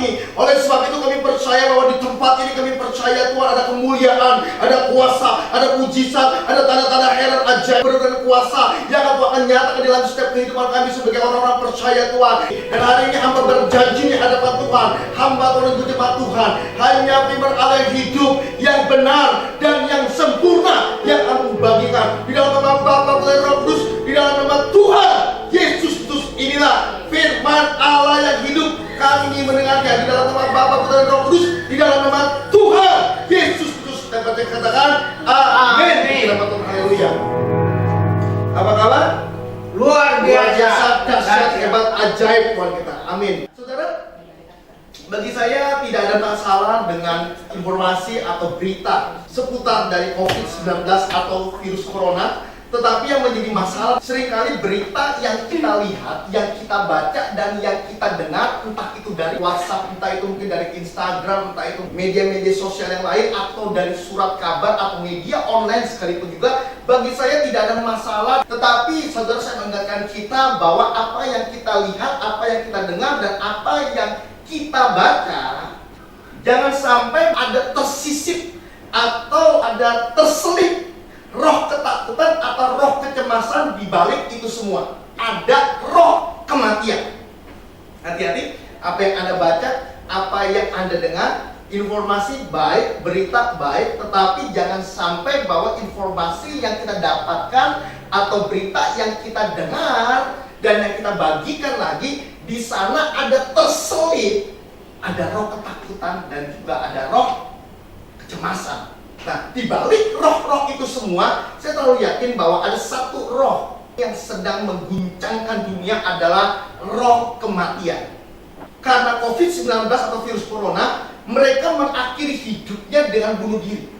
kami. Oleh sebab itu kami percaya bahwa di tempat ini kami percaya Tuhan ada kemuliaan, ada kuasa, ada mujizat, ada tanda-tanda heran ajaib dan kuasa yang Tuhan akan nyatakan dalam setiap kehidupan kami sebagai orang-orang percaya Tuhan. Dan hari ini hamba berjanji di hadapan Tuhan, hamba Tuhan untuk jemaat Tuhan, hanya firman Allah yang hidup, yang benar dan yang sempurna yang akan bagikan di dalam nama Bapa, Putra, dan Roh Kudus, di dalam nama Tuhan Yesus Kristus. Inilah firman Allah yang hidup. Kami ingin mendengarnya di dalam nama Bapa, Putra, dan Roh Kudus, di dalam nama Tuhan Yesus Kristus. Dan kita katakan amin. Dapat Tuhan, haleluya. Apa kabar? Luar biasa, dahsyat, hebat, ajaib Tuhan kita. Amin. Saudara, bagi saya tidak ada masalah dengan informasi atau berita seputar dari COVID-19 atau virus corona. Tetapi yang menjadi masalah seringkali berita yang kita lihat, yang kita baca, dan yang kita dengar, entah itu dari WhatsApp, entah itu mungkin dari Instagram, entah itu media-media sosial yang lain, atau dari surat kabar atau media online sekalipun juga, bagi saya tidak ada masalah. Tetapi saudara, saya mengingatkan kita bahwa apa yang kita lihat, apa yang kita dengar, dan apa yang kita baca, jangan sampai ada tersisip atau ada terselip roh ketakutan atau roh kecemasan di balik itu semua. Ada roh kematian. Hati-hati, apa yang Anda baca, apa yang Anda dengar, informasi baik, berita baik, tetapi jangan sampai bahwa informasi yang kita dapatkan atau berita yang kita dengar dan yang kita bagikan lagi, di sana ada terselip, ada roh ketakutan dan juga ada roh kecemasan. Nah, di balik roh-roh itu semua, saya terlalu yakin bahwa ada satu roh yang sedang mengguncangkan dunia, adalah roh kematian. Karena COVID-19 atau virus corona, mereka mengakhiri hidupnya dengan bunuh diri.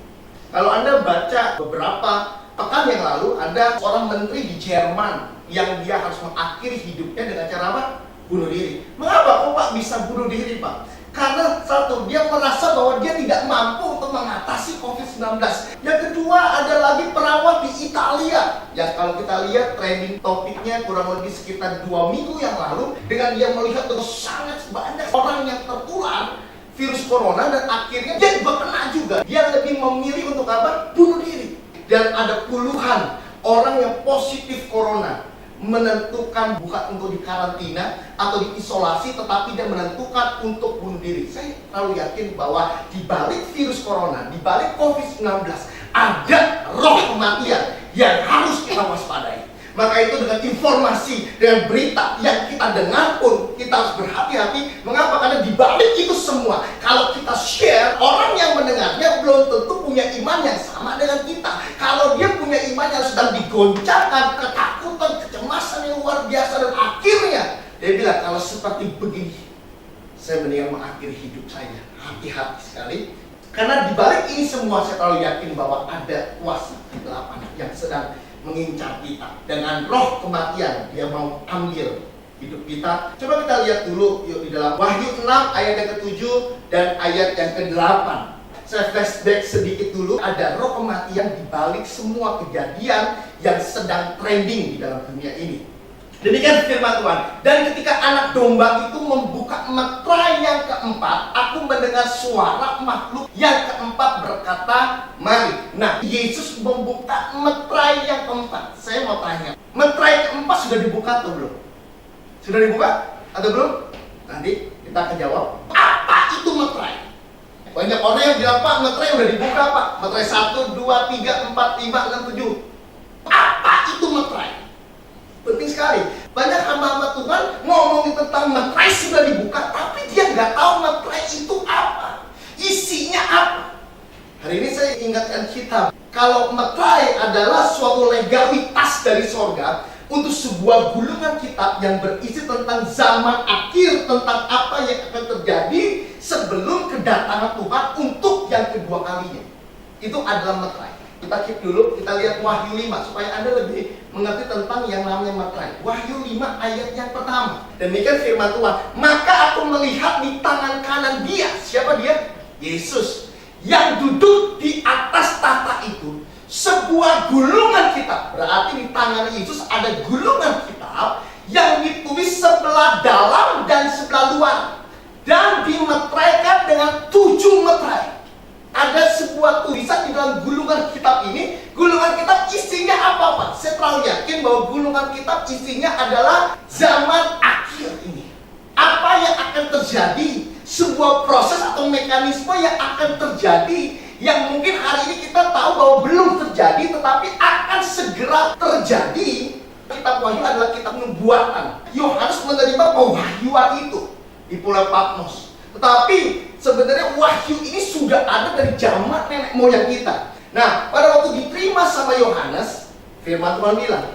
Kalau Anda baca beberapa pekan yang lalu, ada seorang menteri di Jerman yang dia harus mengakhiri hidupnya dengan cara apa? Bunuh diri. Mengapa kok Pak bisa bunuh diri, Pak? Karena satu, dia merasa bahwa dia tidak mampu untuk mengatasi COVID-19. Yang kedua, ada lagi perawat di Italia yang kalau kita lihat trending topiknya kurang lebih sekitar 2 minggu yang lalu, dengan dia melihat terus sangat banyak orang yang tertular virus corona dan akhirnya dia juga kena juga. Dia lebih memilih untuk apa? Bunuh diri. Dan ada puluhan orang yang positif corona menentukan bukan untuk dikarantina atau diisolasi, tetapi dia menentukan untuk bunuh diri. Saya terlalu yakin bahwa di balik virus corona, di balik COVID-19, ada roh kematian yang harus kita waspadai. Maka itu dengan informasi, dengan berita yang kita dengar pun kita harus berhati-hati. Mengapa? Karena di balik itu semua, kalau kita share, orang yang mendengarnya belum tentu punya iman yang sama dengan kita. Kalau dia punya iman yang sedang digoncangkan, ketakutan, kecemasan yang luar biasa, dan akhirnya dia bilang, kalau seperti begini, saya mendingan mengakhiri hidup saya. Hati-hati sekali. Karena di balik ini semua, saya terlalu yakin bahwa ada kuasa kegelapan yang sedang mengincar kita. Dengan roh kematian, dia mau ambil hidup kita. Coba kita lihat dulu yuk di dalam Wahyu 6 ayat yang ke-7 dan ayat yang ke-8. Saya flashback sedikit dulu. Ada roh kematian di balik semua kejadian yang sedang trending di dalam dunia ini. Demikian firman Tuhan. Dan ketika anak domba itu membuka meterai yang keempat, aku mendengar suara makhluk yang keempat berkata, mari. Nah, Yesus membuka meterai yang keempat. Saya mau tanya, meterai keempat sudah dibuka atau belum? Sudah dibuka atau belum? Nanti kita akan jawab, apa itu meterai? Banyak orang yang bilang, Pak, meterai udah dibuka, Pak. Meterai 1, 2, 3, 4, 5, 6, 7. Apa itu meterai? Penting sekali. Banyak hamba-hamba Tuhan ngomongin tentang meterai sudah dibuka, tapi dia nggak tahu meterai itu apa, isinya apa. Hari ini saya ingatkan kita, kalau meterai adalah suatu legalitas dari sorga untuk sebuah gulungan kitab yang berisi tentang zaman akhir, tentang apa yang akan terjadi sebelum kedatangan Tuhan untuk yang kedua kalinya. Itu adalah meterai. Kita keep dulu, kita lihat Wahyu 5 supaya Anda lebih mengerti tentang yang namanya meterai. Wahyu 5 ayat yang pertama. Demikian firman Tuhan. Maka aku melihat di tangan kanan dia. Siapa dia? Yesus. Yang duduk di atas tahta itu sebuah gulungan kitab. Berarti di tangan Yesus ada gulungan kitab yang ditulis sebelah dalam dan sebelah luar. Dan di dalam gulungan kitab ini, gulungan kitab isinya apa Pak? Saya terlalu yakin bahwa gulungan kitab isinya adalah zaman akhir ini. Apa yang akan terjadi? Sebuah proses atau mekanisme yang akan terjadi, yang mungkin hari ini kita tahu bahwa belum terjadi, tetapi akan segera terjadi. Kitab Wahyu adalah kitab nubuatan. Yohanes menerima pewahyuan itu di Pulau Patmos. Tetapi sebenarnya wahyu ini sudah ada dari zaman nenek moyang kita. Nah, pada waktu diterima sama Yohanes, firman Tuhan bilang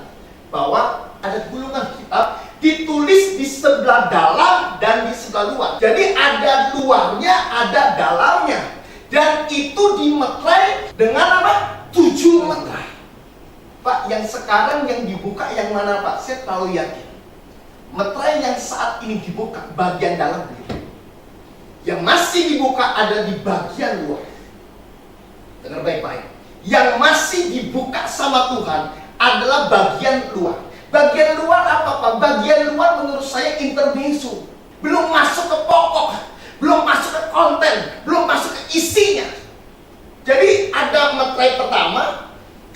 bahwa ada gulungan kitab ditulis di sebelah dalam dan di sebelah luar. Jadi ada luarnya, ada dalamnya. Dan itu dimeterai dengan apa? 7 meterai. Pak, yang sekarang yang dibuka yang mana Pak? Saya terlalu yakin meterai yang saat ini dibuka bagian dalam begitu. Yang masih dibuka ada di bagian luar. Dengar baik-baik. Yang masih dibuka sama Tuhan adalah bagian luar. Bagian luar apa Pak? Bagian luar menurut saya intermezzo. Belum masuk ke pokok, belum masuk ke konten, belum masuk ke isinya. Jadi ada meterai pertama,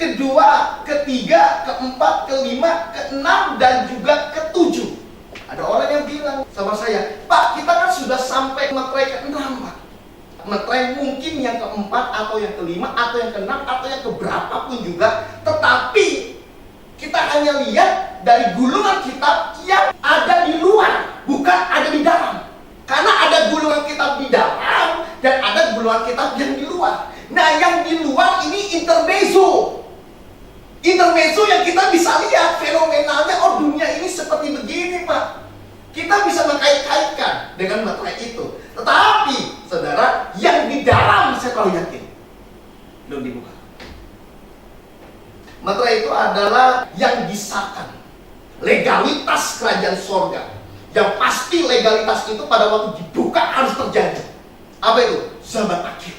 kedua, ketiga, keempat, kelima, keenam, dan juga ketujuh. Ada orang yang bilang sama saya, Pak, kita kan sudah sampai meterai ke-6 Pak. Meterai mungkin yang keempat, atau yang kelima, atau yang keenam, atau yang keberapa pun juga. Tetapi kita hanya lihat dari gulungan kitab yang ada di luar, bukan ada di dalam. Karena ada gulungan kitab di dalam dan ada gulungan kitab yang di luar. Nah, yang di luar ini intermezzo. Intermezzo yang kita bisa lihat fenomenalnya, oh dunia ini seperti begini Pak. Kita bisa mengkait-kaitkan dengan meterai itu. Tetapi, saudara, yang di dalam saya tahu yakin belum dibuka. Meterai itu adalah yang disahkan, legalitas kerajaan sorga. Yang pasti legalitas itu pada waktu dibuka harus terjadi. Apa itu? Zaman akhir,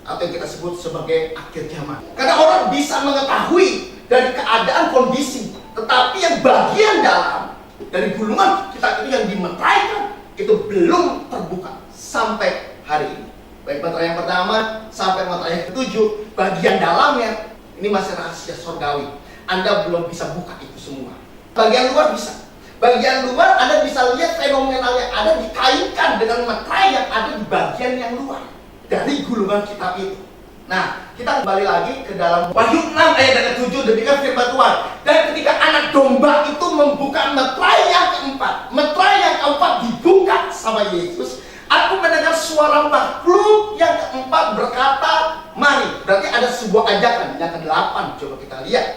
atau yang kita sebut sebagai akhir zaman. Karena orang bisa mengetahui dari keadaan kondisi, tetapi yang bagian dalam dari gulungan kita itu yang dimeteraikan itu belum terbuka sampai hari ini. Baik meterai yang pertama sampai meterai yang ketujuh, bagian dalamnya ini masih rahasia sorgawi. Anda belum bisa buka itu semua. Bagian luar bisa. Bagian luar Anda bisa lihat fenomenal yang ada dikaitkan dengan meterai yang ada di bagian yang luar dari gulungan kitab itu. Nah, kita kembali lagi ke dalam Wahyu 6 ayat yang ke-7, demikian firman Tuhan. Dan ketika anak domba itu membuka meterai yang keempat, meterai yang keempat dibuka sama Yesus, aku mendengar suara makhluk yang keempat berkata, mari. Berarti ada sebuah ajakan. Yang ke-8, coba kita lihat.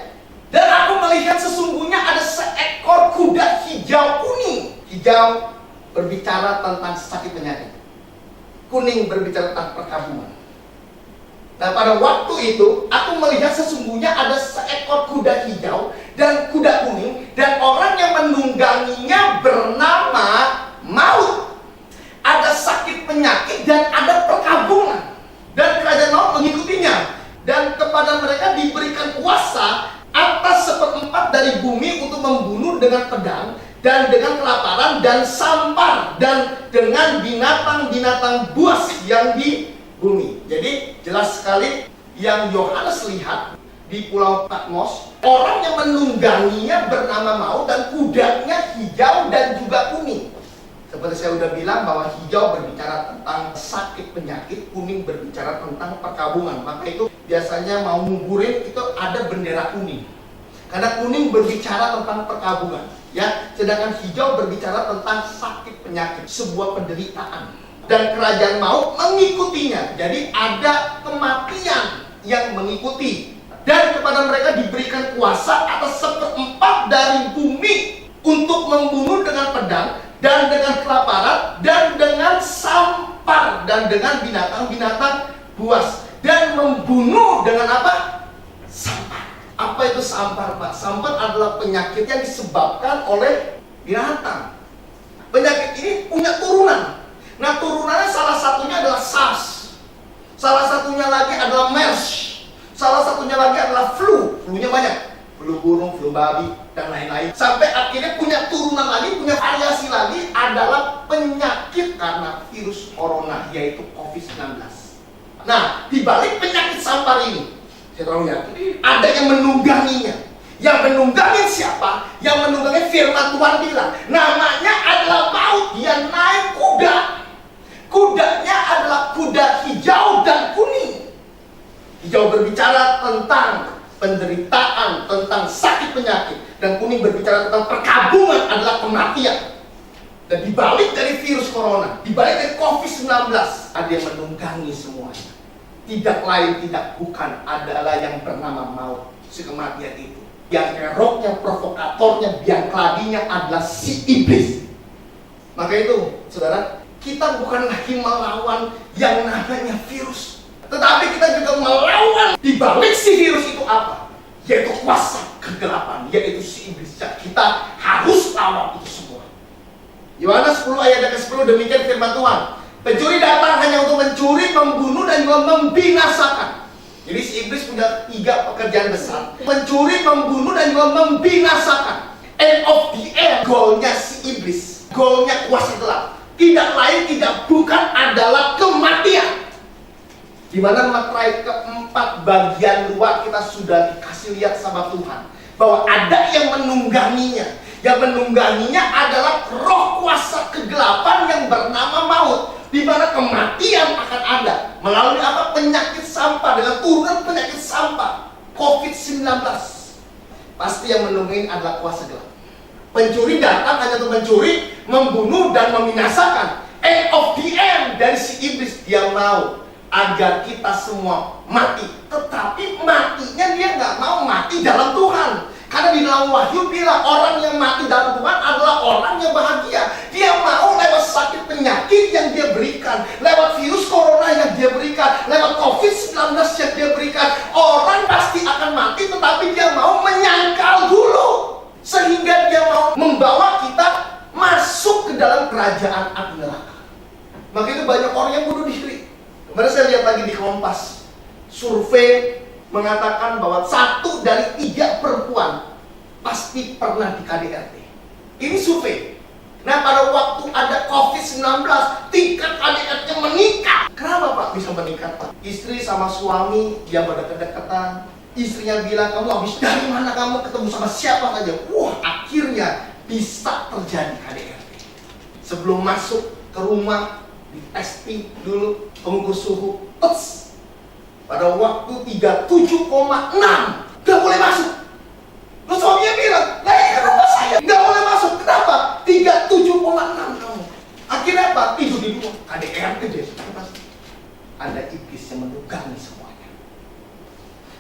Dan aku melihat sesungguhnya ada seekor kuda hijau kuning. Hijau berbicara tentang sakit penyakit, kuning berbicara tentang perkabungan. Nah, pada waktu itu aku melihat sesungguhnya ada seekor kuda hijau dan kuda kuning, dan orang yang menungganginya bernama Maut. Ada sakit penyakit dan ada perkabungan, dan kerajaan maut mengikutinya. Dan kepada mereka diberikan kuasa atas 1/4 dari bumi untuk membunuh dengan pedang, dan dengan kelaparan, dan sampar, dan dengan binatang-binatang buas yang di bumi. Jadi jelas sekali yang Yohanes lihat di Pulau Patmos, orang yang menungganginya bernama Maut dan kudanya hijau dan juga kuning. Seperti saya sudah bilang bahwa hijau berbicara tentang sakit penyakit, kuning berbicara tentang perkabungan. Maka itu biasanya mau nguburin itu ada bendera kuning. Karena kuning berbicara tentang perkabungan, ya. Sedangkan hijau berbicara tentang sakit penyakit, sebuah penderitaan. Dan kerajaan maut mengikutinya. Jadi ada kematian yang mengikuti. Dan kepada mereka diberikan kuasa atas 1/4 dari bumi untuk membunuh dengan pedang, dan dengan kelaparan, dan dengan sampar, dan dengan binatang-binatang buas. Dan membunuh dengan apa? Sampar. Apa itu sampar, Pak? Sampar adalah penyakit yang disebabkan oleh binatang. Penyakit ini punya turunan. Nah, turunannya salah satunya adalah SARS. Salah satunya lagi adalah MERS. Salah satunya lagi adalah flu. Flunya banyak. Flu burung, flu babi, dan lain-lain. Sampai akhirnya punya turunan lagi, punya variasi lagi adalah penyakit karena virus corona, yaitu COVID-19. Nah, di balik penyakit sampar ini, saya tahu ya, ada yang menungganginya. Yang menunggangin siapa? Yang menunggangi firman Tuhan bilang, namanya adalah maut. Dia naik kuda. Kudanya adalah kuda hijau dan kuning. Hijau berbicara tentang penderitaan, tentang sakit penyakit. Dan kuning berbicara tentang perkabungan adalah kematian. Dan dibalik dari virus corona, dibalik dari COVID-19, ada yang menunggangi semuanya. Tidak lain, tidak bukan adalah yang bernama maut, si kematian itu. Yang keroknya, provokatornya, biang keladinya adalah si iblis. Maka itu, saudara, kita bukan lagi melawan yang namanya virus, tetapi kita juga melawan di balik si virus itu apa? Yaitu kuasa kegelapan, yaitu si iblis. Kita harus lawan itu semua. Yohanes 10 ayat ke-10 demikian firman Tuhan. Pencuri datang hanya untuk mencuri, membunuh, dan juga membinasakan. Jadi si iblis punya 3 pekerjaan besar: mencuri, membunuh, dan juga membinasakan. End of the end, goalnya si iblis, goalnya kuasa gelap, tidak lain tidak bukan adalah kematian. Di mana materai keempat bagian luar kita sudah dikasih lihat sama Tuhan bahwa ada yang menungganginya. Yang menungganginya adalah roh kuasa kegelapan yang bernama maut, di mana kematian akan ada melalui apa? Penyakit sampar, dengan turunan penyakit sampar COVID-19. Pasti yang menunggangi adalah kuasa gelap. Pencuri datang hanya untuk mencuri, membunuh, dan membinasakan. End of the end dari si iblis, dia mau agar kita semua mati. Tetapi matinya dia nggak mau mati dalam Tuhan. Karena di dalam Wahyu bilang orang yang mati dalam Tuhan adalah orang yang bahagia. Dia mau lewat sakit penyakit yang dia berikan, lewat virus corona yang dia berikan, lewat COVID-19 yang dia berikan. Orang pasti akan mati, tetapi dia mau menyangkal dulu, sehingga dia mau membawa kita masuk ke dalam kerajaan api neraka. Maka itu banyak orang yang bunuh diri. Kemarin saya lihat lagi di Kompas, survei mengatakan bahwa 1 dari 3 perempuan pasti pernah di KDRT. Ini survei. Nah, pada waktu ada COVID-19, tingkat KDRT-nya meningkat. Kenapa Pak bisa meningkat Pak? Istri sama suami dia berdeket-deketan. Istrinya bilang, kamu habis dari mana, kamu ketemu sama siapa saja. Wah, akhirnya bisa terjadi KDRT. Sebelum masuk ke rumah, di testing dulu, pengukur suhu. Pada waktu 37,6 gak boleh masuk. Lalu suaminya bilang, nah ini rumah saya gak boleh masuk. Kenapa? 37,6 kamu. Akhirnya apa? Tidur di luar. KDRT deh. Ada iblis yang menunggangi semuanya.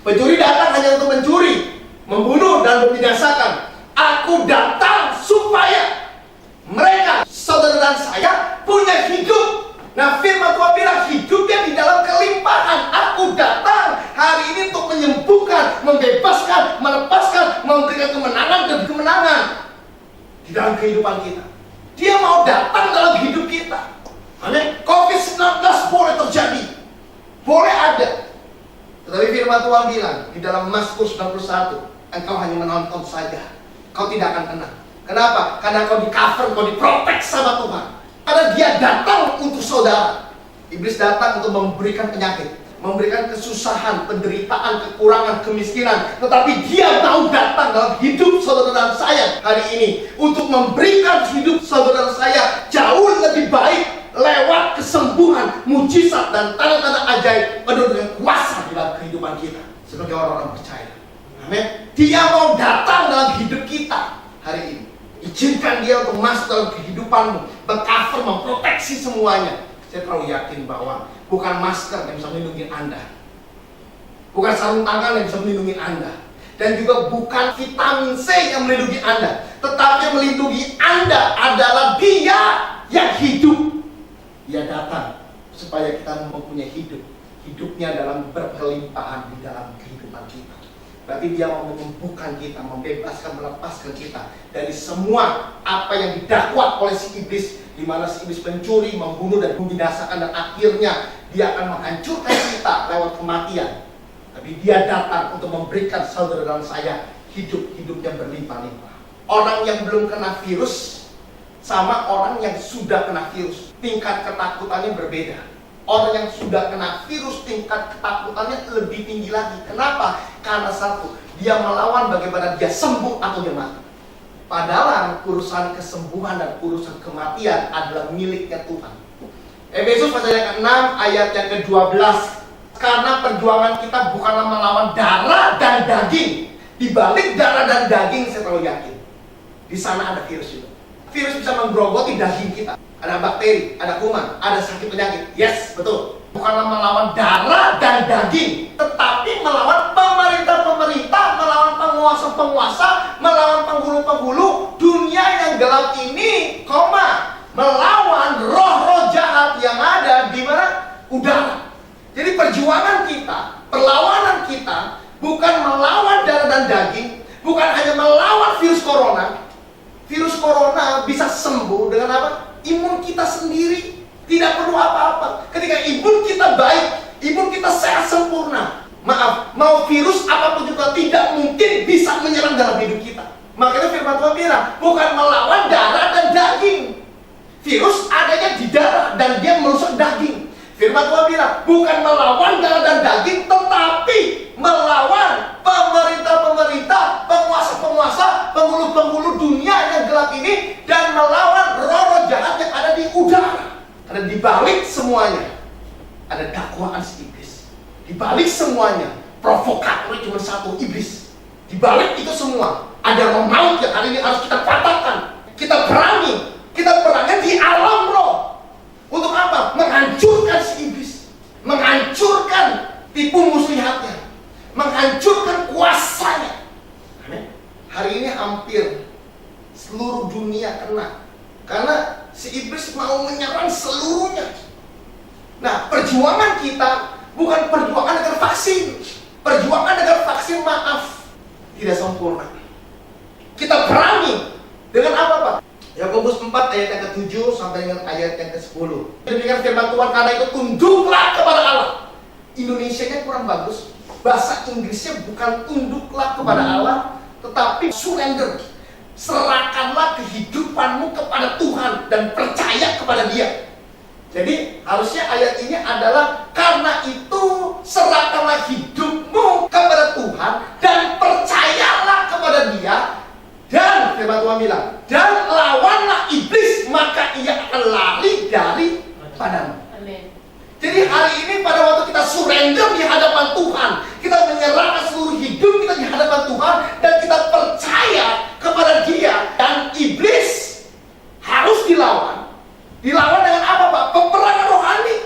Pencuri datang hanya untuk mencuri, membunuh, dan membinasakan. Aku datang supaya mereka, saudara dan saya, punya hidup. Nah, firman Tuhan bilang hidupnya di dalam kelimpahan. Aku datang hari ini untuk menyembuhkan, membebaskan, melepaskan, memberikan kemenangan dan kemenangan di dalam kehidupan kita. Dia mau datang dalam hidup kita. Amin. COVID-19 boleh terjadi, boleh ada. Tetapi firman Tuhan bilang di dalam Mazmur 91, engkau hanya menonton saja, kau tidak akan kena. Kenapa? Karena kau di cover, kau diprotek sama Tuhan. Karena dia datang untuk saudara. Iblis datang untuk memberikan penyakit, memberikan kesusahan, penderitaan, kekurangan, kemiskinan. Tetapi dia mau datang dalam hidup saudara dan saya hari ini untuk memberikan hidup saudara dan saya jauh lebih baik lewat kesembuhan, mujizat, dan tanda-tanda ajaib penuh dengan kuasa di dalam kehidupan kita sebagai orang-orang percaya. Amin. Dia mau datang dalam hidup kita hari ini. Izinkan dia untuk masuk dalam kehidupanmu, mengcover, memproteksi semuanya. Saya terlalu yakin bahwa bukan masker yang bisa melindungi Anda, bukan sarung tangan yang bisa melindungi Anda, dan juga bukan vitamin C yang melindungi Anda, tetapi yang melindungi Anda adalah Dia yang hidup. Dia datang supaya kita mempunyai hidup, hidupnya dalam berkelimpahan di dalam kehidupan kita. Berarti dia mau menyembuhkan kita, membebaskan, melepaskan kita dari semua apa yang didakwa oleh si iblis, di mana si iblis mencuri, membunuh, dan membinasakan, dan akhirnya dia akan menghancurkan kita lewat kematian. Tapi dia datang untuk memberikan saudara dan saya hidupnya berlimpah-limpah. Orang yang belum kena virus sama orang yang sudah kena virus, tingkat ketakutannya berbeda. Orang yang sudah kena virus tingkat ketakutannya lebih tinggi lagi. Kenapa? Karena satu, dia melawan bagaimana dia sembuh atau dia mati. Padahal urusan kesembuhan dan urusan kematian adalah miliknya Tuhan. Efesus pasal yang ke-6 ayat yang ke-12. Karena perjuangan kita bukanlah melawan darah dan daging. Di balik darah dan daging saya terlalu yakin di sana ada virus juga. Virus bisa menggerogoti daging kita. Ada bakteri, ada kuman, ada sakit penyakit. Yes, betul. Bukanlah melawan darah dan daging, tetapi melawan pemerintah-pemerintah, melawan penguasa-penguasa, melawan penghulu-penghulu dunia yang gelap ini, melawan roh-roh jahat yang ada di mana? Udara. Jadi perjuangan kita, perlawanan kita bukan melawan darah dan daging, bukan hanya melawan virus corona. Virus corona bisa sembuh dengan apa? Imun kita sendiri. Tidak perlu apa-apa. Ketika imun kita baik, imun kita sehat sempurna. Maaf, mau virus apapun juga tidak mungkin bisa menyerang dalam hidup kita. Makanya firman Tuhan bilang, bukan melawan darah dan daging. Virus adanya di darah dan dia merusak daging. Firman Tuhan bilang, bukan melawan darah dan daging, tetapi melawan pemerintah-pemerintah, penguasa-penguasa, penghulu-penghulu dunia yang gelap ini, dan melawan roh-roh jahat yang ada di udara. Ada di balik semuanya, ada dakwaan si iblis. Di balik semuanya, provokatornya cuma satu, iblis. Di balik itu semua, ada roh maut yang hari ini harus kita patahkan. Kita perangi di alam roh. Untuk apa? Menghancurkan si iblis, menghancurkan tipu muslihatnya, menghancurkan kuasanya. Amin. Hari ini hampir seluruh dunia kena, karena si iblis mau menyerang seluruhnya. Nah, perjuangan kita bukan perjuangan dengan vaksin. Perjuangan dengan vaksin, maaf, tidak sempurna. Kita perangi dengan apa, Pak? Yakobus 4 ayat yang ke-7 sampai dengan ayat yang ke-10. Demikian firman Tuhan, karena itu tunduklah kepada Allah. Indonesianya kurang bagus. Bahasa Inggrisnya bukan tunduklah kepada Allah, tetapi surrender. Serahkanlah kehidupanmu kepada Tuhan dan percaya kepada Dia. Jadi harusnya ayat ini adalah, karena itu serahkanlah hidupmu kepada Tuhan dan percayalah kepada Dia. Dan firman Tuhan bilang, dan lawanlah iblis, maka ia akan lari daripadamu. Amin. Jadi hari ini pada waktu kita surrender di hadapan Tuhan, kita menyerahkan seluruh hidup kita di hadapan Tuhan, dan kita percaya kepada Dia, dan iblis harus dilawan. Dilawan dengan apa, Pak? Peperangan rohani.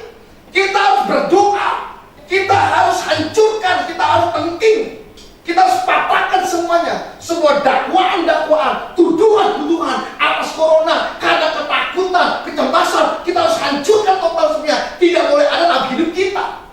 Kita harus berdoa, kita harus hancurkan, kita harus penting. Kita harus patahkan semuanya. Semua dakwaan-dakwaan, tuduhan-tuduhan atas corona, karena ketakutan, kecemasan, kita harus hancurkan total semuanya. Tidak boleh ada dalam hidup kita.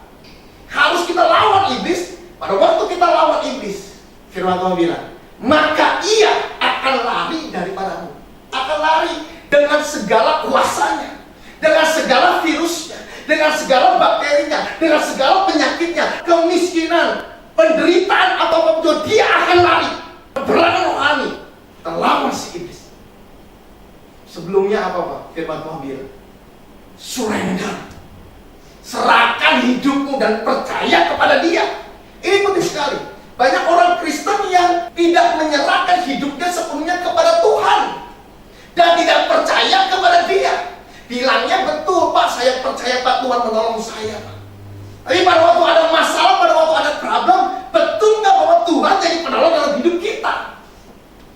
Harus kita lawan iblis. Pada waktu kita lawan iblis, firman Tuhan bilang, maka ia akan lari daripadamu. Akan lari dengan segala kuasanya, dengan segala virusnya, dengan segala bakterinya, dengan segala penyakitnya, kemiskinan, penderitaan atau apapun, dia akan lari. Peperangan rohani, terlawan si iblis. Sebelumnya apa, Pak? Firman Tuhan bilang, surrender. Serahkan hidupmu dan percaya kepada Dia. Ini penting sekali. Banyak orang Kristen yang tidak menyerahkan hidupnya sepenuhnya kepada Tuhan dan tidak percaya kepada Dia. Bilangnya betul, Pak, saya percaya Pak, Tuhan menolong saya, Pak. Tapi pada waktu ada masalah, pada waktu ada problem, betul nggak bahwa Tuhan jadi penolong dalam hidup kita?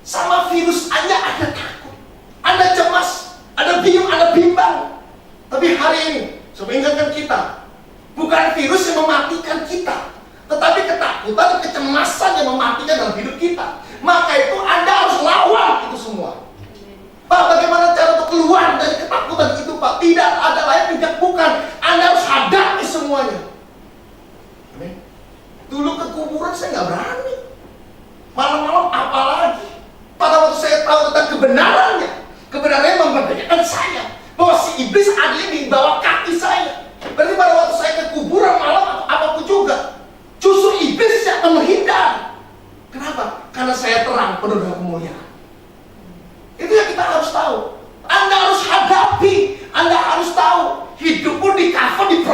Sama virus aja Anda takut, Anda cemas, Anda bingung, Anda bimbang. Tapi hari ini, saya ingatkan kita, bukan virus yang mematikan kita, tetapi ketakutan, kecemasan yang mematikan dalam hidup kita. Maka itu Anda harus lawan itu semua. Pak, bagaimana cara untuk keluar dari ketakutan itu, Pak? Tidak ada lain, tidak bukan. Anda harus hadapi semuanya. Amin. Dulu ke kuburan saya nggak berani. Malam-malam apalagi. Pada waktu saya tahu tentang kebenarannya, kebenarannya memberdayakan saya, bahwa si iblis adanya di bawah kaki saya. Berarti pada waktu saya ke kuburan malam atau apapun juga, justru iblis yang akan menghindar. Kenapa? Karena saya terang penuh dengan kemuliaan. Itu yang kita harus tahu. Anda harus hadapi, Anda harus tahu. Hidupmu di cover, di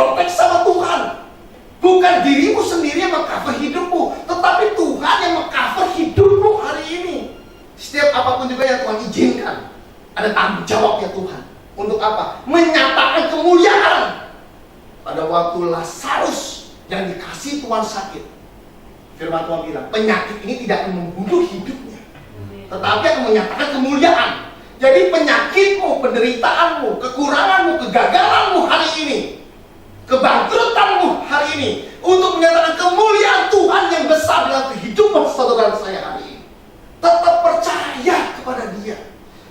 tanggung jawabnya Tuhan. Untuk apa? Menyatakan kemuliaan. Pada waktu Lazarus yang dikasih Tuhan sakit, firman Tuhan bilang, penyakit ini tidak akan membunuh hidupnya, tetapi akan menyatakan kemuliaan. Jadi penyakitmu, penderitaanmu, kekuranganmu, kegagalanmu hari ini, kebangkrutanmu hari ini, untuk menyatakan kemuliaan Tuhan yang besar dalam kehidupan saudara saya hari ini. Tetap percaya kepada Dia.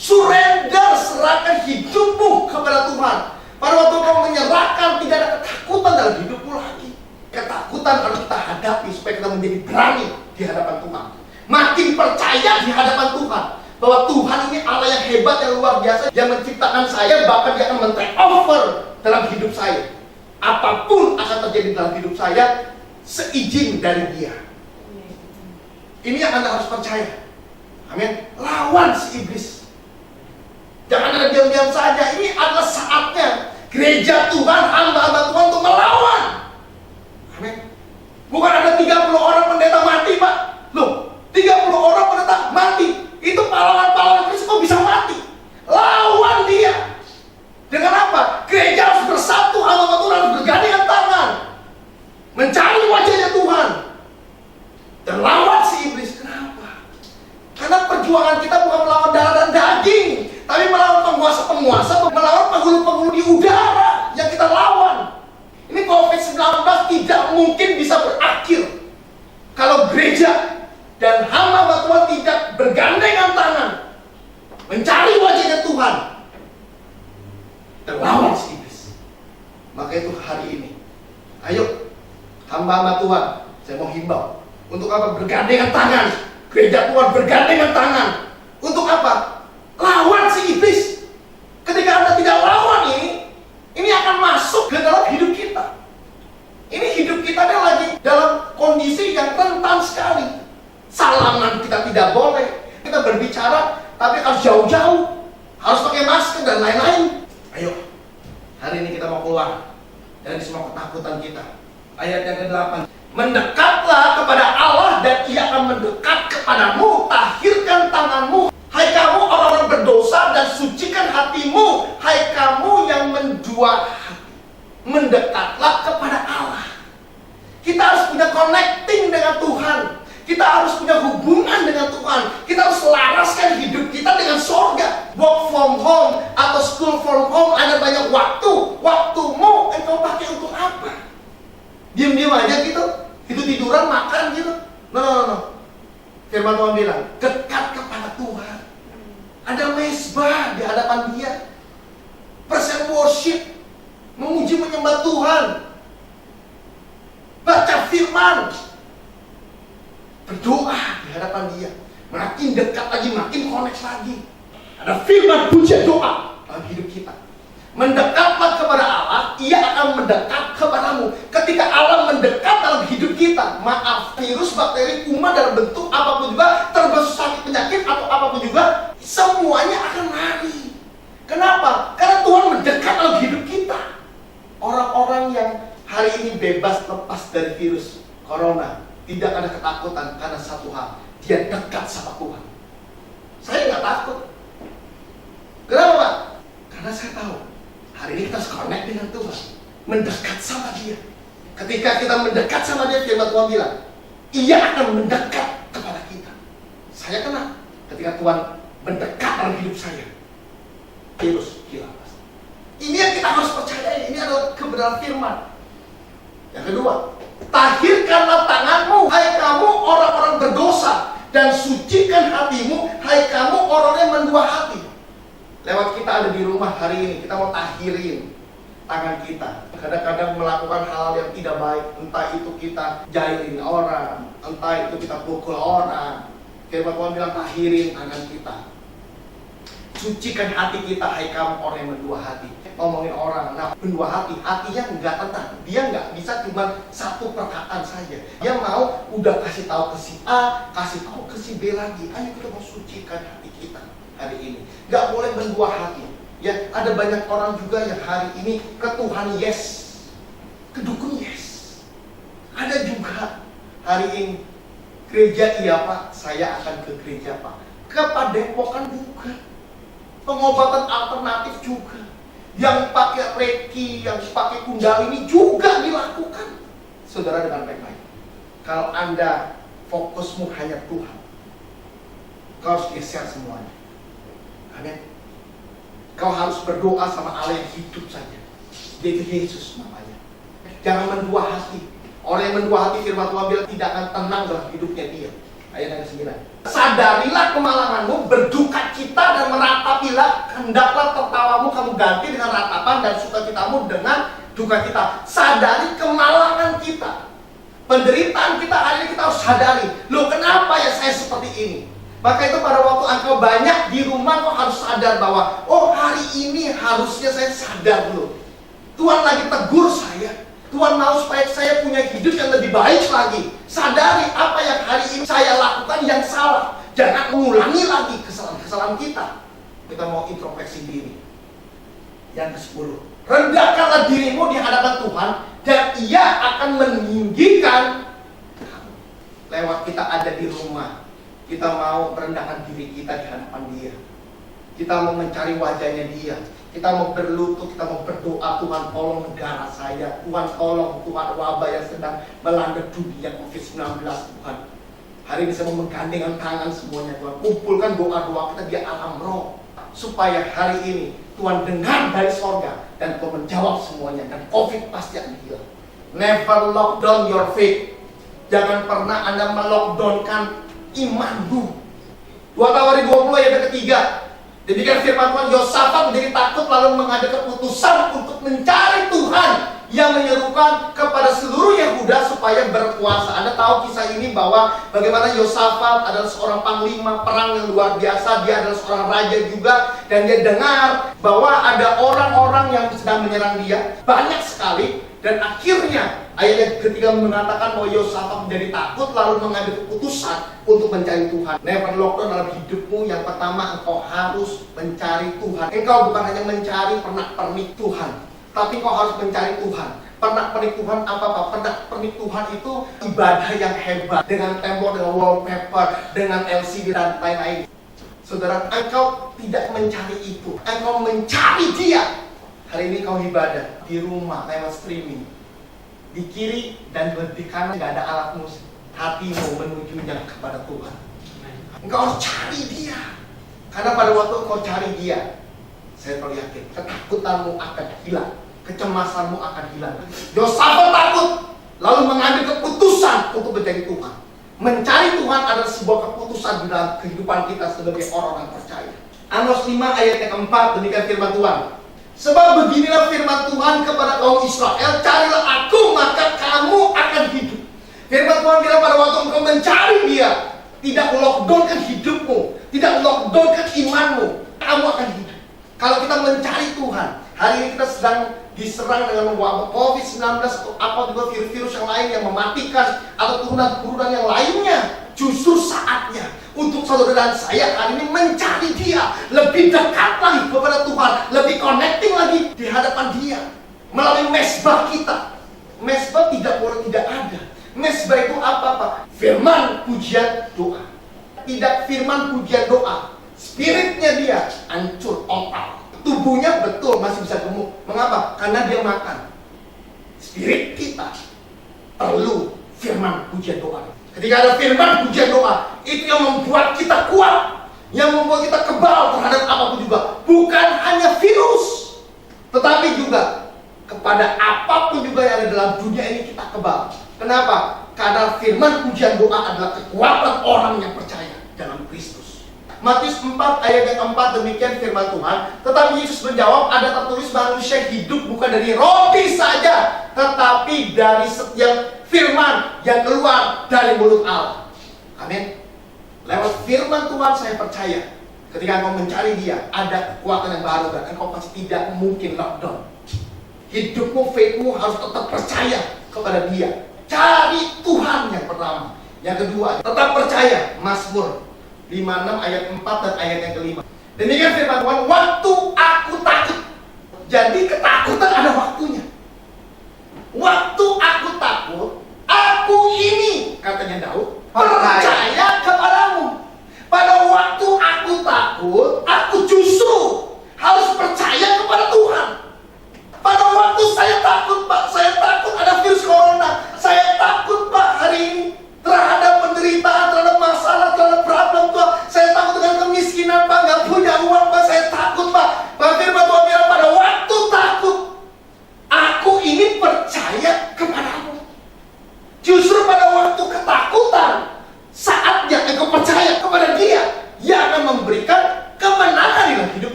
Surrender, serahkan hidupmu kepada Tuhan. Pada waktu kamu menyerahkan, tidak ada ketakutan dalam hidupmu lagi. Ketakutan harus kita hadapi supaya kita menjadi berani di hadapan Tuhan. Makin percaya di hadapan Tuhan bahwa Tuhan ini Allah yang hebat, yang luar biasa, yang menciptakan saya, bahkan Dia akan men-take over dalam hidup saya. Apapun akan terjadi dalam hidup saya, seizin dari Dia. Ini yang Anda harus percaya. Amin. Lawan si iblis. Jangan ada diam-diam saja. Ini adalah saatnya gereja Tuhan, hamba-hamba Tuhan untuk melawan. Amin. Bukan ada 30 orang pendeta mati, Pak. Loh, 30 orang pendeta mati. Itu pahlawan-pahlawan Kristus kok bisa mati? Lawan dia. Dengan apa? Gereja harus bersatu, hamba Tuhan harus bergandengan tangan, mencari wajahnya Tuhan, dan lawan si iblis. Kenapa? Karena perjuangan kita bukan melawan darah dan daging, tapi melawan penguasa-penguasa, melawan penghulu-penghulu di udara yang kita lawan. Ini COVID-19 tidak mungkin bisa berakhir kalau gereja dan hamba Tuhan tidak bergandengan tangan, mencari wajahnya Tuhan, dan lawan si iblis. Maka itu hari ini, ayo hamba-hamba Tuhan, saya mau himbau. Untuk apa? Bergandengan tangan. Gereja Tuhan bergandengan tangan. Untuk apa? Lawan si iblis. Ketika Anda tidak lawan ini akan masuk ke dalam hidup kita. Ini hidup kita lagi dalam kondisi yang rentan sekali. Salaman kita tidak boleh. Kita berbicara, tapi harus jauh-jauh. Harus pakai masker dan lain-lain. Ayo, hari ini kita mau keluar dari semua ketakutan kita. Ayat yang ke-8. Mendekatlah kepada Allah dan Ia akan mendekat kepadamu. Tahirkan tanganmu, hai kamu orang-orang berdosa, dan sucikan hatimu, hai kamu yang mendua hati. Mendekatlah kepada Allah. Kita harus punya connecting dengan Tuhan. Kita harus punya hubungan dengan Tuhan. Kita harus selaraskan hidup kita dengan surga. Work from home atau school from home, ada banyak waktu. Waktumu engkau pakai untuk apa? Diam-diam aja gitu, tidur-tiduran, makan gitu. No. Firman Tuhan bilang, dekat kepada Tuhan. Ada mesbah di hadapan Dia. Present worship, memuji menyembah Tuhan. Baca firman, berdoa di hadapan Dia. Makin dekat lagi, makin connect lagi. Ada firman, pujian, doa dalam hidup kita. Mendekatlah kepada Allah, Ia akan mendekat kepadamu. Ketika Allah mendekat dalam hidup kita, maaf, virus, bakteri, kuman dalam bentuk apapun juga, termasuk sakit penyakit atau apapun juga, semuanya akan lari. Kenapa? Karena Tuhan mendekat dalam hidup kita. Orang-orang yang hari ini bebas lepas dari virus corona, tidak ada ketakutan karena satu hal, dia dekat sama Tuhan. Saya nggak takut. Kenapa, Pak? Karena saya tahu hari ini kita harus connect dengan Tuhan, mendekat sama Dia. Ketika kita mendekat sama Dia, firman Tuhan bilang, Ia akan mendekat kepada kita. Saya kenal ketika Tuhan mendekat dalam hidup saya, virus hilang. Ini yang kita harus percaya. Ini adalah kebenaran firman. Yang kedua, tahirkanlah tanganmu, hai kamu orang-orang berdosa, dan sucikan hatimu, hai kamu orang yang mendua hati. Lewat kita ada di rumah hari ini, kita mau tahirin tangan kita. Kadang-kadang melakukan hal yang tidak baik, entah itu kita jahilin orang, entah itu kita pukul orang. Firman Tuhan bilang, tahirin tangan kita. Sucikan hati kita, hai kamu orang yang mendua hati. Ngomongin orang, nah mendua hati, hatinya nggak tenang. Dia nggak bisa cuma satu perkataan saja. Dia mau udah kasih tahu ke si A, kasih tahu ke si B lagi. Ayo kita mau sucikan hati kita hari ini. Nggak boleh mendua hati. Ya, ada banyak orang juga yang hari ini ke Tuhan yes, ke dukun yes. Ada juga hari ini gereja iya Pak, saya akan ke gereja Pak. Ke Padepokan bukan. Pengobatan alternatif juga. Yang pakai Reiki, yang pakai Kundalini juga dilakukan. Saudara, dengan baik-baik. Kalau Anda fokusmu hanya Tuhan, kau harus geser semuanya. Amin. Kau harus berdoa sama Allah yang hidup saja. Dia itu Yesus namanya. Jangan mendua hati. Orang yang mendua hati, firman Tuhan bilang, tidak akan tenang dalam hidupnya dia. Ayat yang ke-9. Sadarilah kemalanganmu, berduka cita dan meratapilah. Hendaklah tertawamu kamu ganti dengan ratapan dan sukacitamu dengan duka cita. Sadari kemalangan kita. Penderitaan kita hari ini kita harus sadari. Loh, kenapa ya saya seperti ini? Maka itu pada waktu engkau banyak di rumah, kau harus sadar bahwa oh, hari ini harusnya saya sadar dulu. Tuhan lagi tegur saya. Tuhan mau supaya saya punya hidup yang lebih baik lagi. Sadari apa yang hari ini saya lakukan yang salah. Jangan mengulangi lagi kesalahan-kesalahan kita. Kita mau introspeksi diri. Yang ke-10. Rendahkanlah dirimu di hadapan Tuhan dan Ia akan meninggikan kamu. Lewat kita ada di rumah, kita mau merendahkan diri kita di hadapan Dia. Kita mau mencari wajahnya Dia. Kita mau berlutut, kita mau berdoa, Tuhan tolong negara saya, Tuhan tolong Tuhan wabah yang sedang melanda dunia COVID-19 Tuhan. Hari ini saya mau menggandengkan tangan semuanya Tuhan, kumpulkan doa-doa kita di alam roh, supaya hari ini Tuhan dengar dari sorga dan Tuhan menjawab semuanya dan COVID pasti akan hilang. Never lock down your faith. Jangan pernah Anda melockdownkan imanmu. 2 Tawarik 20 ayat ketiga. Demikian firman Tuhan, Yosafat menjadi takut lalu mengambil keputusan untuk mencari Tuhan yang menyerukan kepada seluruh Yehuda supaya berkuasa. Anda tahu kisah ini bahwa bagaimana Yosafat adalah seorang panglima perang yang luar biasa. Dia adalah seorang raja juga. Dan dia dengar bahwa ada orang-orang yang sedang menyerang dia. Banyak sekali. Dan akhirnya ayat yang ketiga mengatakan bahwa Yosafat menjadi takut lalu mengambil keputusan untuk mencari Tuhan. Never lockdown dalam hidupmu. Yang pertama, engkau harus mencari Tuhan. Engkau bukan hanya mencari pernak-pernik Tuhan, tapi engkau harus mencari Tuhan. Pernak-pernik Tuhan apa-apa? Pernak-pernik Tuhan itu ibadah yang hebat, dengan tembok, dengan wallpaper, dengan LCD dan lain-lain. Saudara, engkau tidak mencari itu, engkau mencari Dia. Hari ini kau ibadah di rumah lewat streaming. Di kiri dan di kanan gak ada alat musik. Hatimu menujunya kepada Tuhan. Engkau harus cari Dia. Karena pada waktu engkau cari Dia, saya tahu yakin ketakutanmu akan hilang, kecemasanmu akan hilang. Yosafat takut lalu mengambil keputusan untuk mencari Tuhan. Mencari Tuhan adalah sebuah keputusan di dalam kehidupan kita sebagai orang-orang percaya. Amos 5 ayat yang keempat, demikian firman Tuhan. Sebab beginilah firman Tuhan kepada kaum Israel, carilah aku maka kamu akan hidup. Firman Tuhan bilang pada waktu engkau mencari Dia, tidak lockdownkan hidupmu, tidak lockdownkan imanmu, kamu akan hidup. Kalau kita mencari Tuhan, hari ini kita sedang diserang dengan wabah COVID-19 atau apa juga virus-virus yang lain yang mematikan atau turunan-turunan yang lainnya. Justru saatnya untuk saudara dan saya hari ini mencari Dia, lebih dekat lagi kepada Tuhan, lebih connecting lagi di hadapan Dia melalui mesbah kita. Mesbah tidak boleh tidak ada. Mesbah itu apa? Firman, pujian, doa. Tidak firman, pujian, doa, spiritnya dia hancur total. Tubuhnya betul masih bisa gemuk. Mengapa? Karena dia makan. Spirit kita perlu firman, pujian, doa. Ketika ada firman, pujian, doa, itu yang membuat kita kuat, yang membuat kita kebal terhadap apapun juga. Bukan hanya virus, tetapi juga kepada apapun juga yang ada dalam dunia ini kita kebal. Kenapa? Karena firman, pujian, doa adalah kekuatan orang yang percaya dalam Kristus. Matius 4 ayat yang keempat, demikian firman Tuhan. Tetapi Yesus menjawab, ada tertulis manusia hidup bukan dari roti saja, tetapi dari setiap firman yang keluar dari mulut Allah. Amin. Lewat firman Tuhan saya percaya, ketika engkau mencari Dia, ada kekuatan yang baru dan engkau pasti tidak mungkin lockdown. Hidupmu, faithmu harus tetap percaya kepada Dia. Cari Tuhan yang pertama. Yang kedua, tetap percaya. Mazmur 56 ayat 4 dan ayat yang kelima. Demikian firman Tuhan, waktu aku takut. Jadi ketakutan ada waktunya. Waktu aku takut, aku ini, katanya Daud, percaya kepadamu. Pada waktu aku takut, aku justru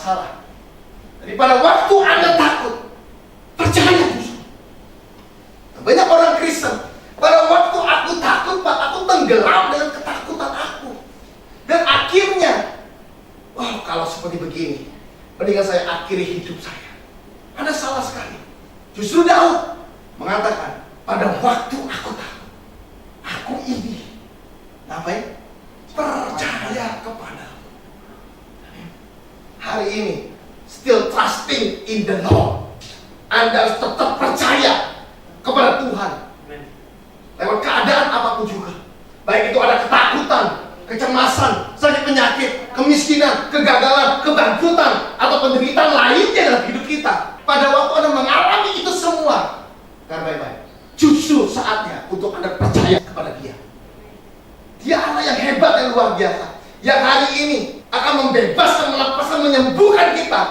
masalah. Jadi pada waktu Anda takut, percaya justru. Banyak orang Kristen, pada waktu aku takut, Pak, aku tenggelam dengan ketakutan aku. Dan akhirnya, kalau seperti begini, mendingan saya akhiri hidup saya. Anda salah sekali. Justru Daud mengatakan, pada waktu aku takut, aku ini, ngapain? Percaya kepadamu. Hari ini, still trusting in the Lord. Anda harus tetap percaya kepada Tuhan. Lewat keadaan apapun juga. Baik itu ada ketakutan, kecemasan, sakit penyakit, kemiskinan, kegagalan, kebangkrutan, atau penderitaan lainnya dalam hidup kita. Pada waktu Anda mengalami itu semua, karena baik-baik, justru saatnya untuk Anda percaya kepada Dia. Dia Allah yang hebat, yang luar biasa, yang hari ini akan membebaskan, melepaskan, menyembuhkan kita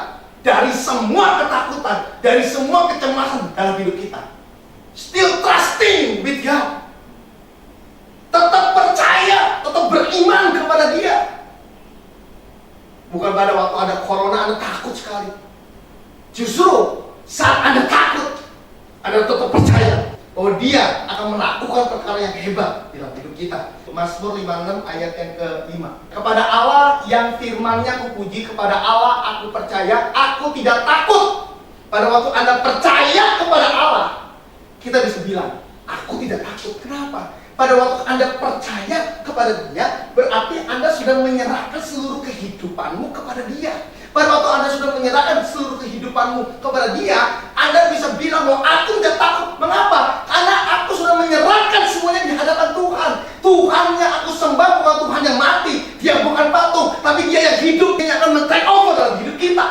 dari semua ketakutan, dari semua kecemasan dalam hidup kita. Still trusting with God. Tetap percaya, tetap beriman kepada Dia. Bukan pada waktu ada corona Anda takut sekali. Justru saat Anda takut, Anda tetap percaya bahwa Dia akan melakukan perkara yang hebat dalam hidup kita. Mazmur 56 ayat yang ke-5. Kepada Allah yang firman-Nya kupuji, kepada Allah aku percaya, aku tidak takut. Pada waktu Anda percaya kepada Allah, kita bisa bilang, aku tidak takut. Kenapa? Pada waktu Anda percaya kepada Dia, berarti Anda sudah menyerahkan seluruh kehidupanmu kepada Dia. Pada waktu Anda sudah menyerahkan seluruh kehidupanmu kepada Dia, Anda bisa bilang bahwa aku tidak takut. Mengapa? Karena aku sudah menyerahkan semuanya di hadapan Tuhan. Tuhannya aku sembah bukan Tuhan yang mati. Dia bukan patung, tapi Dia yang hidup. Dia yang akan men-take over dalam hidup kita.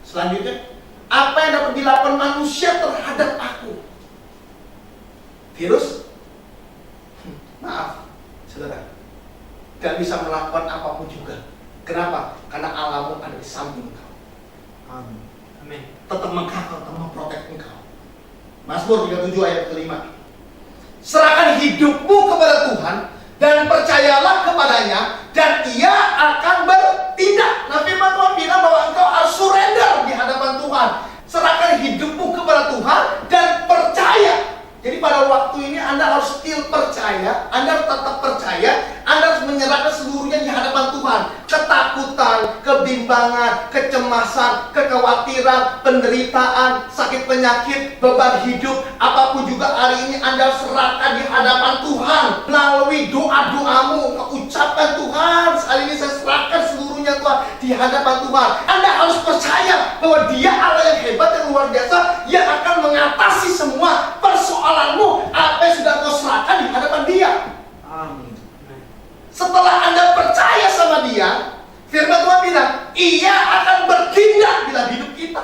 Selanjutnya, apa yang dapat dilakukan manusia terhadap aku? Virus? Maaf, saudara, gak bisa melakukan apapun juga. Kenapa? Karena Allahmu ada di samping engkau. Amin. Tetap mengkawal, tetap memprotek engkau. Mazmur 37 ayat ke-5. Serahkan hidupmu kepada Tuhan dan percayalah kepadanya, dan Ia akan bertindak. Nah, firman Tuhan bilang bahwa engkau harus surrender di hadapan Tuhan. Serahkan hidupmu kepada Tuhan dan percaya. Jadi pada waktu ini Anda harus still percaya, Anda tetap percaya, Anda harus menyerahkan seluruhnya di hadapan Tuhan. Ketakutan, kebimbangan, kecemasan, kekhawatiran, penderitaan, sakit penyakit, beban hidup, apapun juga hari ini Anda serahkan di hadapan Tuhan. Melalui doa-doamu, ucapkan, Tuhan, sekali ini saya serahkan seluruhnya Tuhan di hadapan Tuhan. Anda harus percaya bahwa Dia Allah yang hebat, yang luar biasa, yang akan mengatasi semua persoalanmu, apa yang sudah kau serahkan di hadapan Dia. Amin. Setelah Anda percaya sama Dia, firman Tuhan bilang, Ia akan bertindak dalam hidup kita.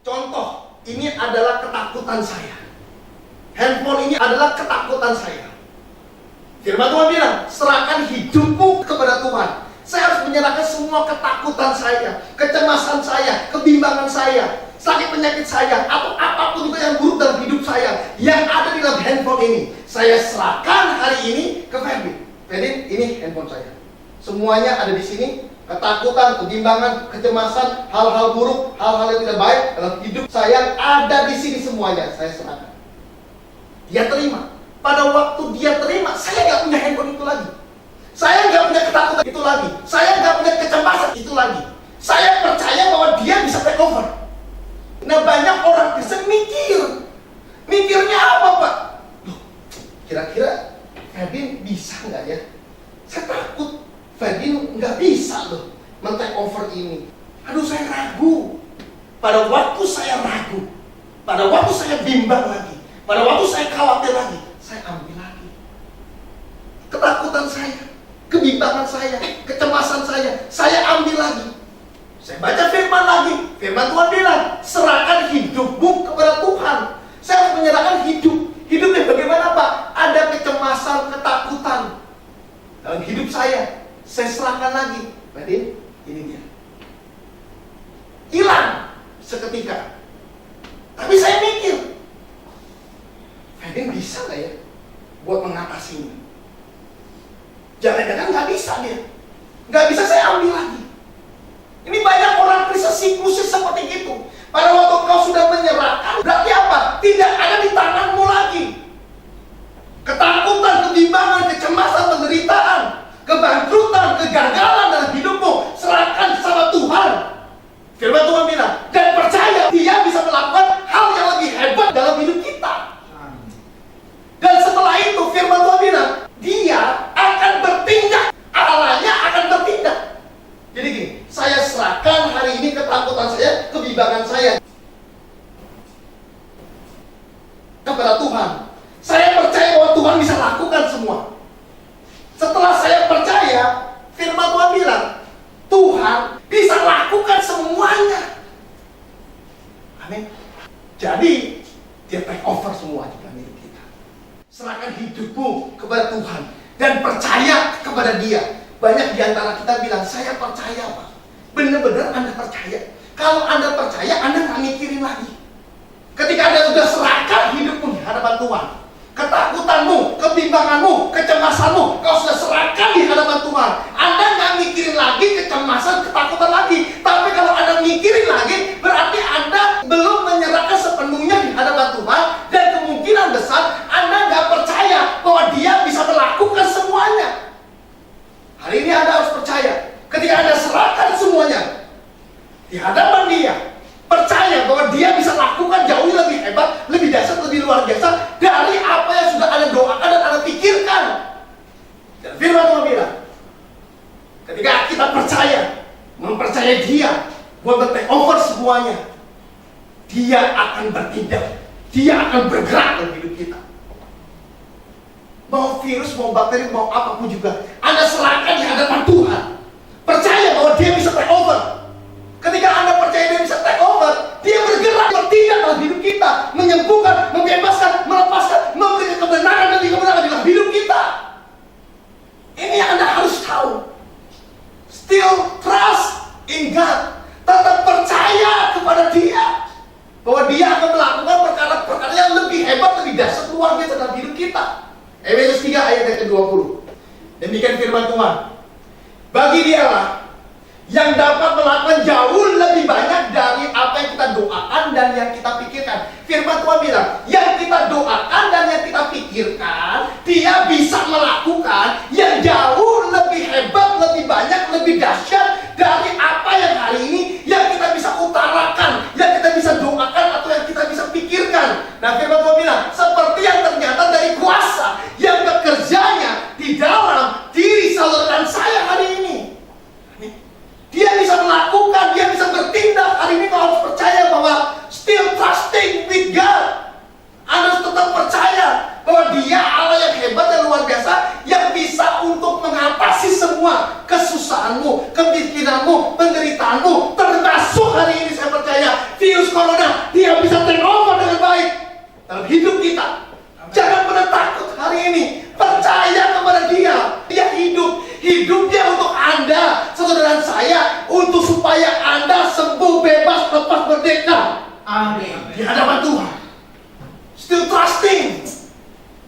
Contoh, ini adalah ketakutan saya. Handphone ini adalah ketakutan saya. Firman Tuhan bilang, serahkan hidupmu kepada Tuhan. Saya harus menyerahkan semua ketakutan saya, kecemasan saya, kebimbangan saya, sakit penyakit saya, atau apapun juga yang buruk dalam hidup saya yang ada di dalam handphone ini. Saya serahkan hari ini ke Ferdin. Ferdin, ini handphone saya. Semuanya ada di sini. Ketakutan, kebimbangan, kecemasan, hal-hal buruk, hal-hal yang tidak baik dalam hidup saya ada di sini semuanya. Saya serahkan. Dia terima. Pada waktu Dia terima, saya nggak punya handphone itu lagi. Saya nggak punya ketakutan itu lagi. Saya nggak punya kecemasan itu lagi. Saya percaya bahwa Dia bisa take over. Nah, banyak orang Kristen mikirnya apa, Pak? Loh, kira-kira Ferdin bisa nggak ya? Saya takut Ferdin nggak bisa loh men-take over ini. Aduh, saya ragu. Pada waktu saya ragu, pada waktu saya bimbang lagi, pada waktu saya khawatir lagi, saya ambil lagi. Ketakutan saya, kebimbangan saya, kecemasan saya ambil lagi. Saya baca firman lagi. Firman Tuhan bilang, serahkan hidupmu kepada Tuhan. Saya harus menyerahkan hidup. Hidupnya bagaimana, Pak? Ada kecemasan, ketakutan dalam hidup saya serahkan lagi. Berarti ini dia. Hilang seketika. Tapi saya mikir, Ferdin bisa nggak ya buat mengatasinya? Jangan-jangan nggak bisa dia. Nggak bisa, saya ambil lagi. kebangkrutan, kegagalan dalam hidupmu, serahkan sama Tuhan. Firman Tuhan bilang, dan percaya Dia bisa melakukan hal yang lebih hebat dalam hidup kita. Dan setelah itu firman Tuhan bilang, Dia akan bertindak, Allahnya akan bertindak. Jadi gini, saya serahkan hari ini ketakutan saya, kebimbangan saya kepada Tuhan. Saya percaya bahwa Tuhan bisa lakukan semua. Setelah saya percaya, firman Tuhan bilang, Tuhan bisa lakukan semuanya. Amin. Jadi, Dia take over semua di dalam hidup kita. Serahkan hidupmu kepada Tuhan dan percaya kepada Dia. Banyak di antara kita bilang, saya percaya Pak. Benar-benar Anda percaya. Kalau Anda percaya, Anda nggak mikirin lagi. Ketika Anda sudah serahkan hidupmu di hadapan Tuhan, ketakutanmu, kebimbanganmu, kecemasanmu, kau sudah serahkan di hadapan Tuhan. Anda nggak mikirin lagi kecemasan, ketakutan lagi. Tapi kalau Anda mikirin lagi, berarti Anda belum menyerahkan sepenuhnya di hadapan Tuhan. Dan kemungkinan besar Anda nggak percaya bahwa Dia bisa melakukan semuanya. Hari ini Anda harus percaya. Ketika Anda serahkan semuanya di hadapan Dia, percaya bahwa Dia bisa lakukan jauh lebih hebat, lebih dahsyat, lebih luar biasa dari apa yang sudah Anda doakan dan Anda pikirkan. Dan firman Tuhan bilang, ketika kita percaya, mempercayai Dia buat take over semuanya, Dia akan bertindak, Dia akan bergerak dalam hidup kita. Mau virus, mau bakteri, mau apapun juga, Anda serahkan di hadapan Tuhan. Percaya bahwa Dia bisa take over. Ketika Anda percaya Dia bisa take over, Dia bergerak, bertindak dalam hidup kita, menyembuhkan, membebaskan, melepaskan, memberikan kebenaran dan kebenaran dalam hidup kita. Ini yang Anda harus tahu. Still trust in God. Tetap percaya kepada Dia bahwa Dia akan melakukan perkara-perkara yang lebih hebat, lebih dahsyat, luar biasa dalam hidup kita. Efesus 3 ayat yang ke-20. Demikian firman Tuhan. Bagi Dialah yang dapat melakukan jauh lebih banyak dari apa yang kita doakan dan yang kita pikirkan. Firman Tuhan bilang, yang kita doakan dan yang kita pikirkan, Dia bisa melakukan yang jauh lebih hebat, lebih banyak, lebih dahsyat dari apa yang hari ini yang kita bisa utarakan, yang kita bisa doakan atau yang kita bisa pikirkan. Nah, firman Tuhan bilang, seperti yang ternyata dari kuasa yang bekerjanya di dalam diri saudara dan saya hari ini. Dia bisa melakukan, Dia bisa bertindak. Hari ini kau harus percaya bahwa still trusting with God. Anda harus tetap percaya bahwa Dia Allah yang hebat dan luar biasa, yang bisa untuk mengatasi semua kesusahanmu, kemiskinanmu, penderitaanmu. Termasuk hari ini saya percaya virus corona, Dia bisa take over dengan baik dalam hidup kita. Jangan pernah takut hari ini. Percaya kepada Dia. Dia hidup. Hidupnya untuk Anda, saudara dan saya, untuk supaya Anda sembuh, bebas, lepas, merdeka. Amin. Di hadapan Tuhan. Still trusting.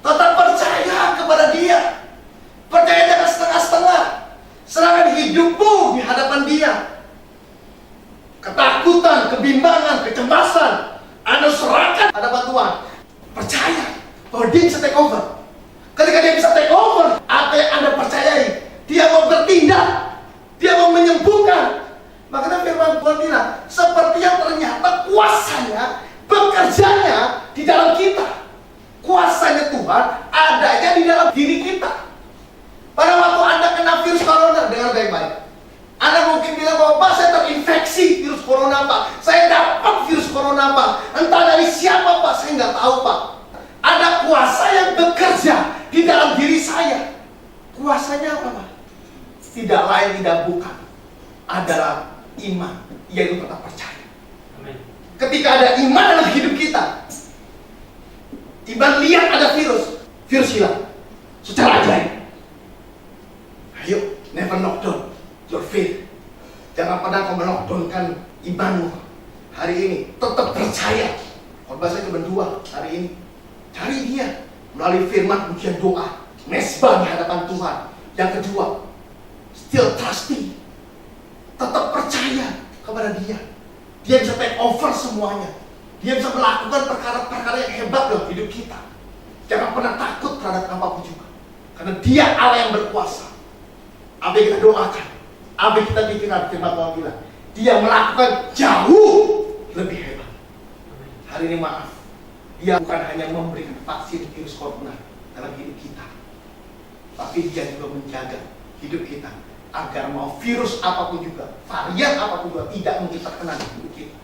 Tetap percaya kepada Dia. Percaya jangan setengah-setengah. Serahkan hidupmu di hadapan Dia. Ketakutan, kebimbangan, kecemasan, Anda serahkan hadapan Tuhan. Percaya bahwa Dia bisa take over. Ketika Dia bisa take over, apa yang Anda percayai, Dia mau bertindak, Dia mau menyembuhkan. Makanya firman Tuhan bilang, seperti yang ternyata kuasanya, bekerjanya di dalam kita. Kuasanya Tuhan adanya di dalam diri kita. Pada waktu Anda kena virus corona, dengar baik-baik. Anda mungkin bilang bahwa, Pak, saya terinfeksi virus corona, Pak. Saya dapat virus corona, Pak. Entah dari siapa, Pak, saya nggak tahu, Pak. Ada kuasa yang bekerja di dalam diri saya. Kuasanya apa, Pak? Tidak lain, tidak bukan, adalah iman, yaitu tetap percaya. Amin. Ketika ada iman dalam hidup kita, iman lihat ada virus hilang secara ajaib. Ayo, never knock down your faith. Jangan pernah kau melockdownkan imanmu. Hari ini tetap percaya. Khotbah saya cuma 2 hari ini. Cari Dia melalui firman, pujian, doa, mesbah di hadapan Tuhan. Yang kedua, still trusting. Tetap percaya kepada Dia. Dia bisa take over semuanya. Dia bisa melakukan perkara-perkara yang hebat dalam hidup kita. Jangan pernah takut terhadap apapun juga. Karena Dia Allah yang berkuasa. apa yang kita doakan, apa yang kita pikirkan, firman Tuhan bilang, Dia melakukan jauh lebih hebat. Hari ini maaf, Dia bukan hanya memberikan vaksin virus corona dalam hidup kita, tapi Dia juga menjaga hidup kita agar mau virus apapun juga, varian apapun juga tidak mungkin terkena di hidup kita.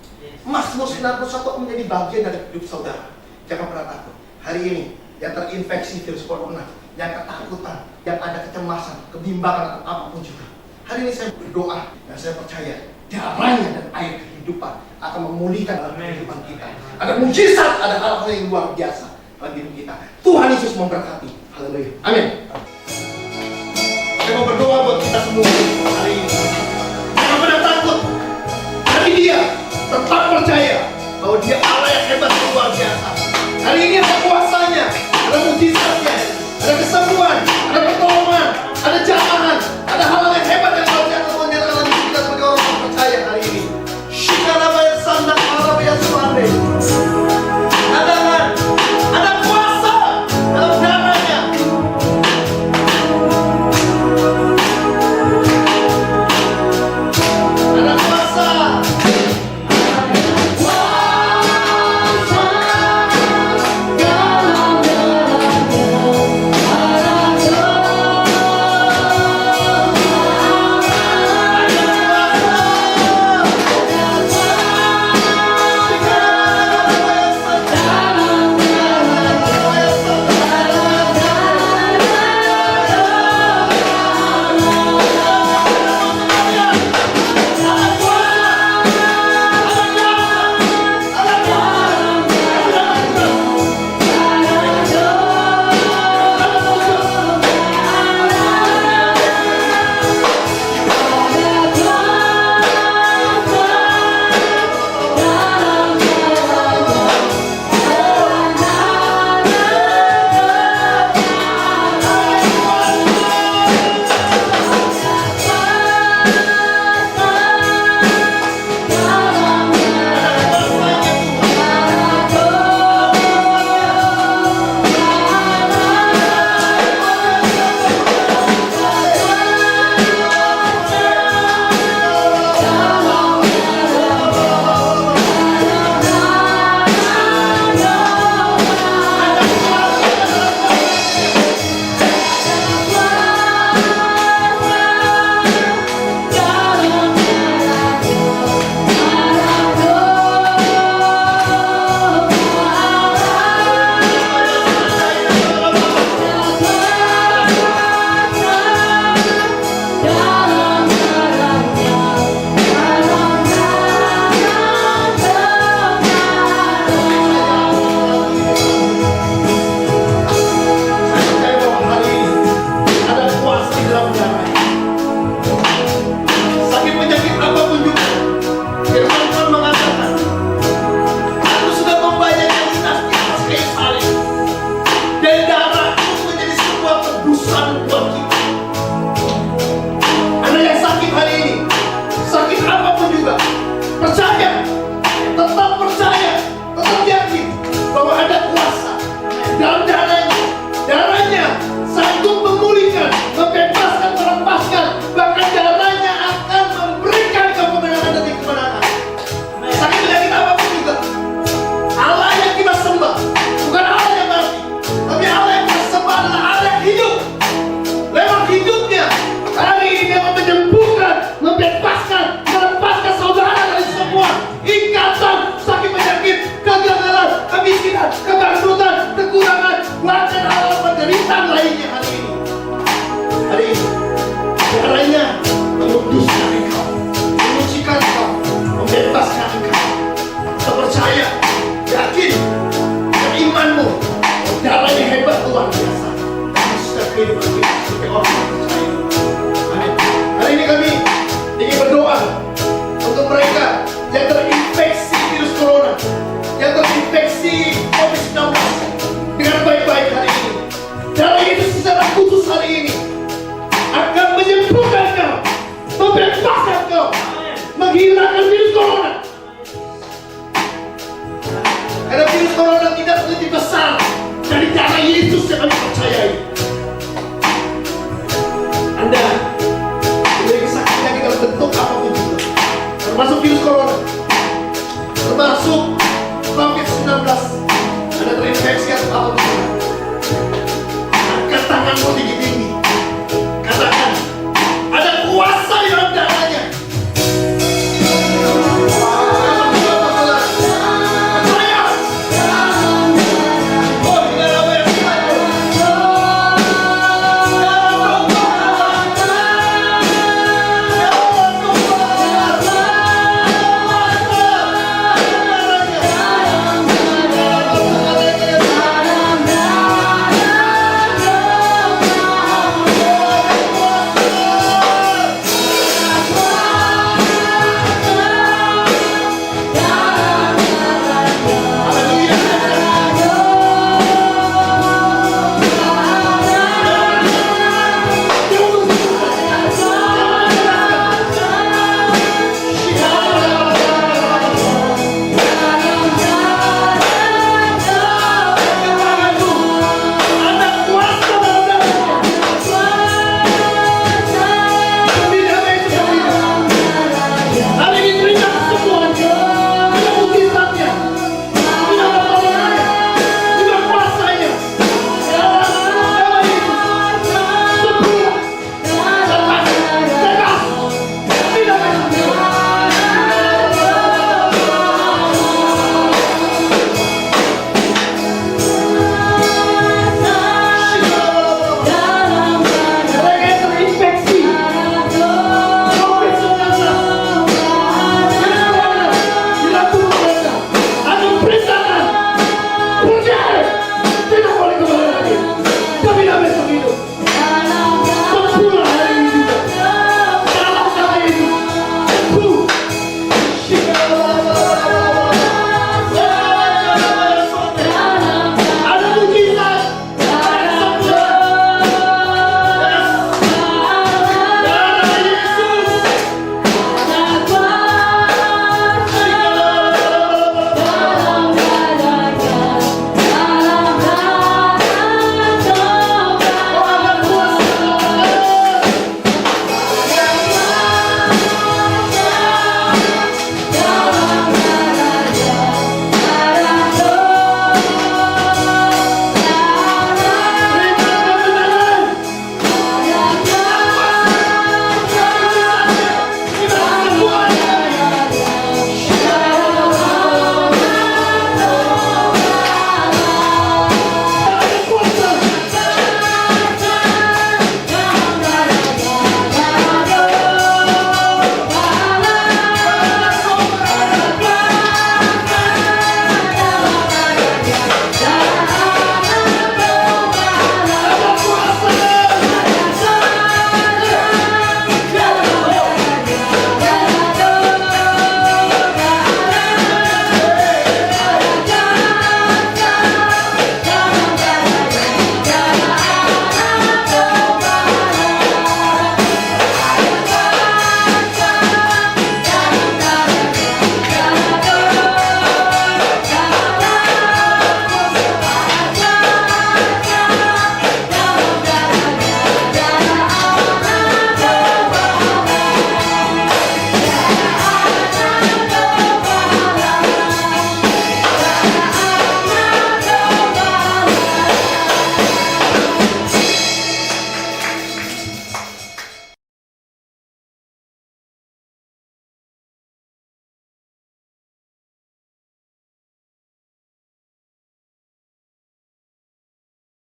Mazmur 91 menjadi bagian dari hidup saudara. Jangan pernah takut. Hari ini yang terinfeksi virus corona, yang ketakutan, yang ada kecemasan, kebimbangan atau apapun juga, hari ini saya berdoa dan saya percaya darahnya dan air kehidupan akan memulihkan dalam kehidupan kita. Ada mujizat, ada hal-hal yang luar biasa dalam hidup kita. Tuhan Yesus memberkati. Haleluya. Amin. Saya mau berdoa buat kita semua.